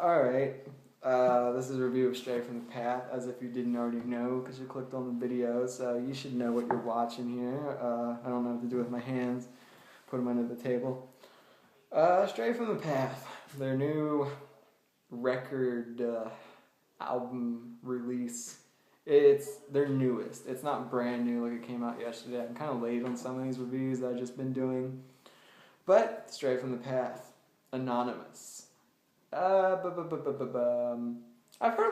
Alright, this is a review of Stray from the Path, as if you didn't already know, because you clicked on the video, so you should know what you're watching here. I don't know what to do with my hands. Put them under the table. Stray from the Path, their new record album release. It's their newest. It's not brand new like it came out yesterday. I'm kind of late on some of these reviews that I've just been doing. But, Stray from the Path, Anonymous. I've heard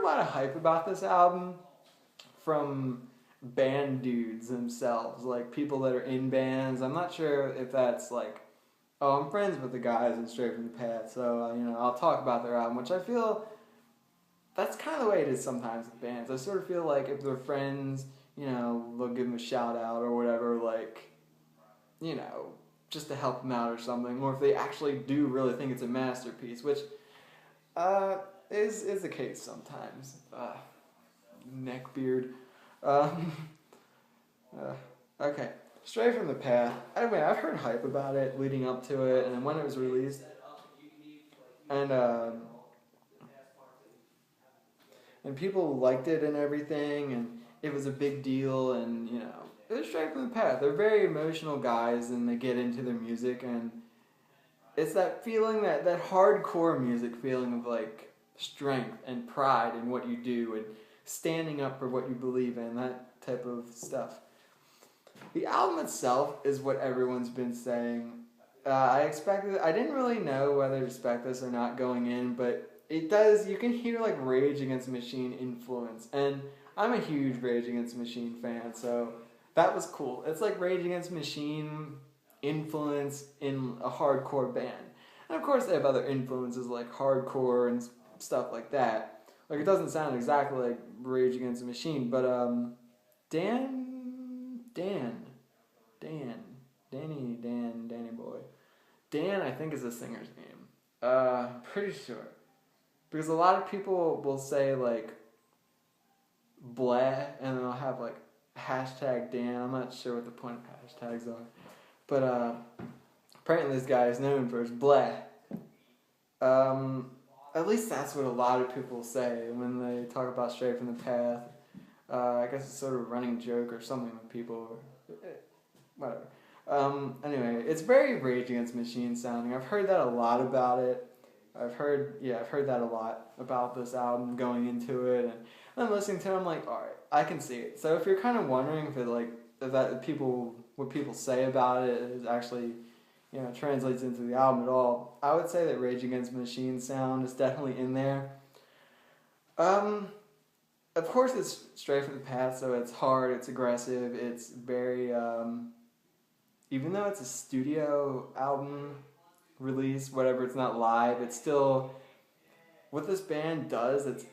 a lot of hype about this album from band dudes themselves, like people that are in bands. I'm not sure if that's like, oh, I'm friends with the guys in Stray from the Path, so I'll talk about their album, which I feel that's kind of the way it is sometimes with bands. I sort of feel like if they're friends, they'll give them a shout out or whatever, like, just to help them out or something, or if they actually do really think it's a masterpiece, which is the case sometimes. Neckbeard. Okay, Stray from the Path. Anyway, I've heard hype about it leading up to it, and then when it was released, and people liked it and everything, and it was a big deal, and it was Stray from the Path. They're very emotional guys, and they get into their music, and it's that feeling, that hardcore music feeling of like strength and pride in what you do and standing up for what you believe in, that type of stuff. The album itself is what everyone's been saying. I didn't really know whether to expect this or not going in, but it does, you can hear like Rage Against the Machine influence, and I'm a huge Rage Against the Machine fan, so that was cool. It's like Rage Against the Machine influence in a hardcore band. And of course they have other influences like hardcore and stuff like that. Like, it doesn't sound exactly like Rage Against the Machine, but Danny Boy. Dan, I think, is the singer's name. Pretty sure. Because a lot of people will say like bleh, and they'll have like hashtag Dan. I'm not sure what the point of hashtags are. But apparently this guy is known for his bleh. At least that's what a lot of people say when they talk about Stray from the Path. I guess it's sort of a running joke or something with people. Whatever. Anyway, it's very Rage Against the Machine sounding. I've heard that a lot about it. I've heard that a lot about this album going into it, and I'm listening to it, I'm like, alright, I can see it. So if you're kind of wondering if what people say about it is actually, translates into the album at all, I would say that Rage Against the Machine sound is definitely in there. Of course it's Stray from the Path, so it's hard, it's aggressive, it's very, even though it's a studio album release, whatever, it's not live, it's still, what this band does, it's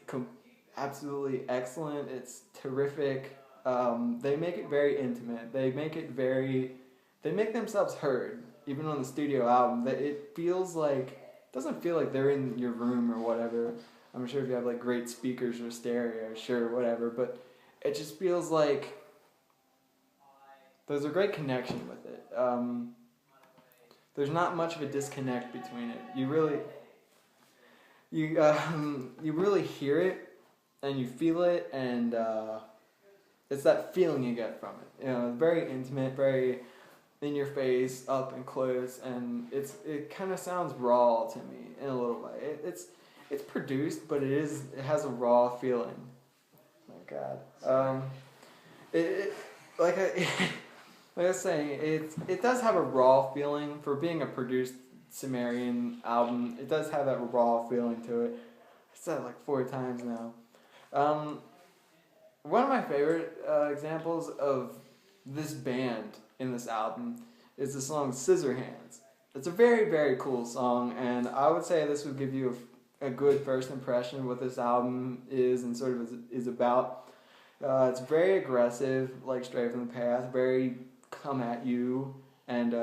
absolutely excellent, it's terrific. They make it very intimate, they make themselves heard, even on the studio album. It doesn't feel like they're in your room or whatever. I'm sure if you have like great speakers or stereo, sure, whatever, but it just feels like there's a great connection with it. There's not much of a disconnect between it. You really hear it and you feel it, and it's that feeling you get from it. It's very intimate, very in your face, up and close, and it kind of sounds raw to me in a little way. It's produced, but it has a raw feeling. Oh my God. Like I was saying, it does have a raw feeling for being a produced Sumerian album. It does have that raw feeling to it. I said it like 4 times now. One of my favorite examples of this band in this album is the song Scissorhands. It's a very, very cool song, and I would say this would give you a good first impression of what this album is and sort of is about. It's very aggressive, like Stray from the Path, very come at you, and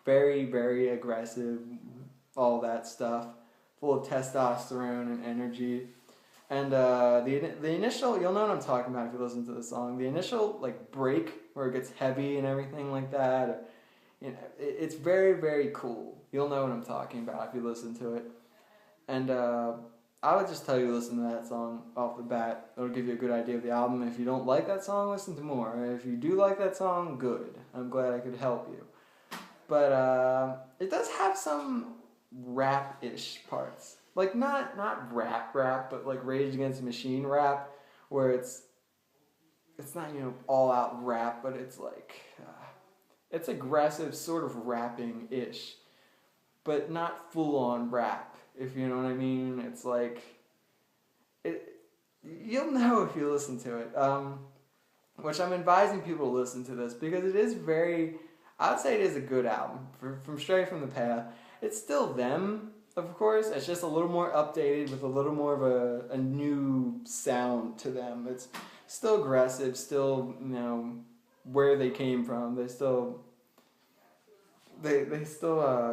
very, very aggressive, all that stuff, full of testosterone and energy. And the initial, you'll know what I'm talking about if you listen to the song, the initial like break where it gets heavy and everything like that, it's very, very cool. You'll know what I'm talking about if you listen to it. And I would just tell you to listen to that song off the bat. It'll give you a good idea of the album. If you don't like that song, listen to more. If you do like that song, good. I'm glad I could help you. But it does have some rap-ish parts. Like, not rap, but like Rage Against the Machine rap, where it's not, all out rap, but it's like, it's aggressive, sort of rapping-ish, but not full-on rap, if you know what I mean. It's like, you'll know if you listen to it, which I'm advising people to listen to this, because it is I would say it is a good album, from Stray from the Path. It's still them, of course, it's just a little more updated, with a little more of a new sound to them. It's still aggressive, still, where they came from. They still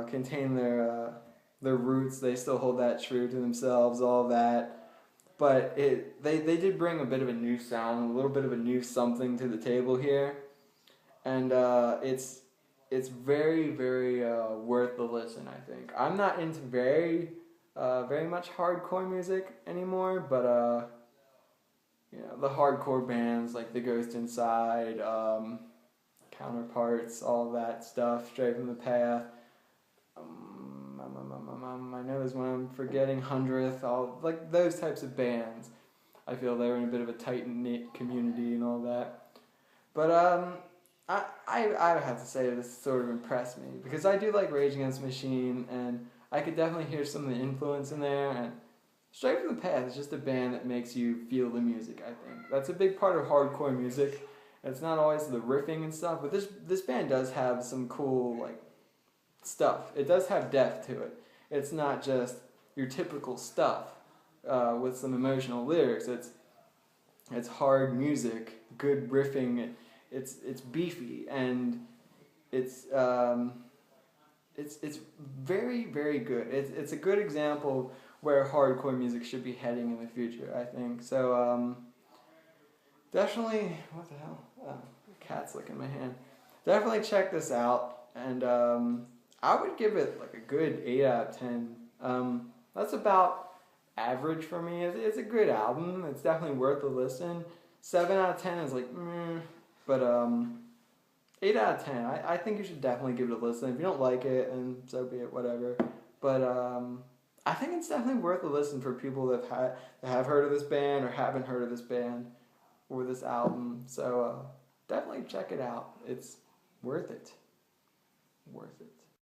contain their roots. They still hold that true to themselves, all that. But they did bring a bit of a new sound, a little bit of a new something to the table here, and it's very, very worth the listen, I think. I'm not into very much hardcore music anymore, but the hardcore bands like The Ghost Inside, Counterparts, all that stuff, Stray from the Path. I know there's one I'm forgetting, 100th, all like those types of bands. I feel they're in a bit of a tight-knit community and all that. But I have to say this sort of impressed me, because I do like Rage Against the Machine, and I could definitely hear some of the influence in there, and Stray from the Path is just a band that makes you feel the music, I think. That's a big part of hardcore music. It's not always the riffing and stuff, but this band does have some cool, like, stuff. It does have depth to it. It's not just your typical stuff with some emotional lyrics. It's hard music, good riffing. It's beefy, and it's very, very good. It's a good example where hardcore music should be heading in the future, I think. So definitely, what the hell? Oh, the cat's licking my hand. Definitely check this out, and I would give it like a good 8 out of 10. That's about average for me. It's a good album. It's definitely worth a listen. 7 out of 10 is like, but 8 out of 10. I think you should definitely give it a listen. If you don't like it, and so be it, whatever. But I think it's definitely worth a listen for people that have heard of this band or haven't heard of this band or this album. So definitely check it out. It's worth it. Worth it.